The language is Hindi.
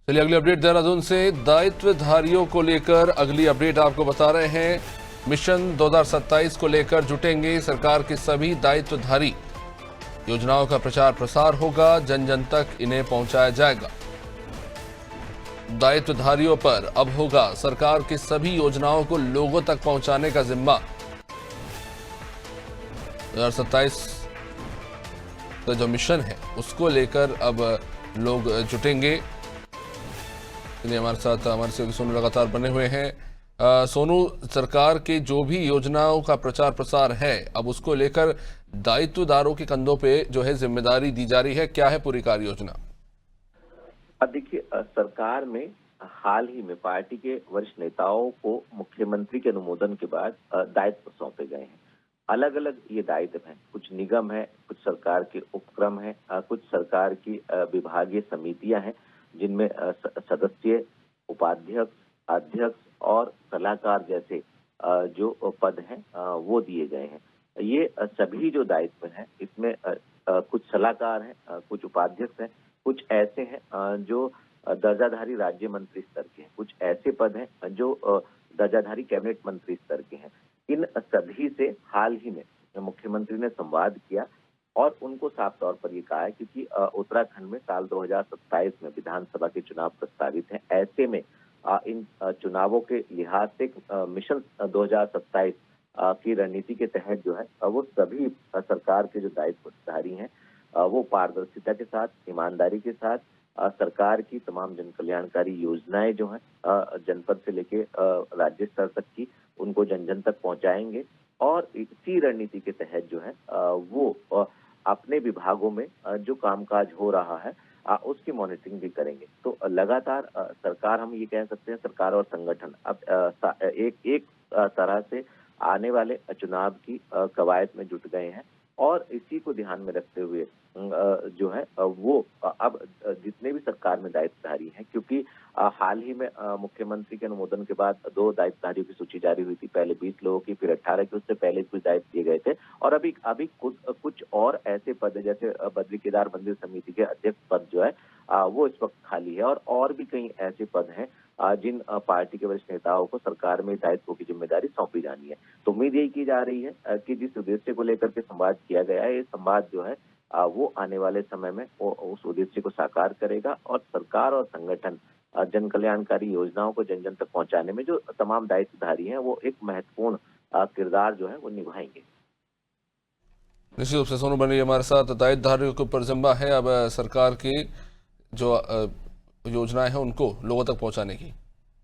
चलिए अगली अपडेट देहरादून से दायित्वधारियों को लेकर अगली अपडेट आपको बता रहे हैं। मिशन 2027 को लेकर जुटेंगे सरकार के सभी दायित्वधारी। योजनाओं का प्रचार प्रसार होगा, जन जन तक इन्हें पहुंचाया जाएगा। दायित्वधारियों पर अब होगा सरकार की सभी योजनाओं को लोगों तक पहुंचाने का जिम्मा। 2027 का जो मिशन है उसको लेकर अब लोग जुटेंगे। हमारे साथ हमारे सहयोगी सोनू लगातार बने हुए हैं। सोनू, सरकार के जो भी योजनाओं का प्रचार प्रसार है अब उसको लेकर दायित्वदारों के कंधों पे जो है जिम्मेदारी दी जा रही है, क्या है पूरी कार्य योजना? अब देखिए, सरकार में हाल ही में पार्टी के वरिष्ठ नेताओं को मुख्यमंत्री के अनुमोदन के बाद दायित्व सौंपे गए हैं। अलग अलग ये दायित्व हैं, कुछ निगम है, कुछ सरकार के उपक्रम है, कुछ सरकार की विभागीय समितियां हैं जिनमें सदस्य, उपाध्यक्ष, अध्यक्ष और सलाहकार जैसे जो पद हैं वो दिए गए हैं। ये सभी जो दायित्व हैं इसमें कुछ सलाहकार हैं, कुछ उपाध्यक्ष हैं, कुछ ऐसे हैं जो दर्जाधारी राज्य मंत्री स्तर के हैं, कुछ ऐसे पद हैं जो दर्जाधारी कैबिनेट मंत्री स्तर के हैं। इन सभी से हाल ही में मुख्यमंत्री ने संवाद किया और उनको साफ तौर पर ये कहा है, क्योंकि उत्तराखंड में साल 2027 में विधानसभा के चुनाव प्रस्तावित हैं। ऐसे में इन चुनावों के लिहाज से मिशन 2027 की रणनीति के तहत जो है वो सभी सरकार के जो दायित्वधारी हैं वो पारदर्शिता के साथ, ईमानदारी के साथ सरकार की तमाम जन कल्याणकारी योजनाएं जो हैं जनपद से लेके राज्य स्तर तक की उनको जन जन तक पहुंचाएंगे और इसी रणनीति के तहत जो है वो अपने विभागों में जो कामकाज हो रहा है उसकी मॉनिटरिंग भी करेंगे। तो लगातार सरकार, हम ये कह सकते हैं, सरकार और संगठन अब एक तरह से आने वाले चुनाव की कवायद में जुट गए हैं और इसी को ध्यान में रखते हुए जो है वो अब जितने भी सरकार में दायित्वधारी हैं, क्योंकि हाल ही में मुख्यमंत्री के अनुमोदन के बाद 2 दायित्वधारियों की सूची जारी हुई थी, पहले 20 लोगों की, फिर 18 की, उससे पहले कुछ दायित्व दिए गए थे और अभी कुछ और ऐसे पद जैसे बद्री केदार मंदिर समिति के अध्यक्ष पद जो है वो इस वक्त खाली है और भी कई ऐसे पद हैं जिन पार्टी के वरिष्ठ नेताओं को सरकार में दायित्वों की जिम्मेदारी सौंपी जानी है। तो उम्मीद यही की जा रही है कि जिस उद्देश्य को लेकर के संवाद किया गया है, ये संवाद जो है वो आने वाले समय में उस उद्देश्य को साकार करेगा और सरकार और संगठन जन कल्याणकारी योजनाओं को जन जन तक पहुंचाने में जो तमाम दायित्वधारी हैं वो एक महत्वपूर्ण किरदार जो है वो निभाएंगे। निश्चित रूप से सोनू बन रही हमारे साथ। दायित्वधारियों के ऊपर जिम्मा है अब सरकार की जो योजनाएं हैं उनको लोगों तक पहुंचाने की।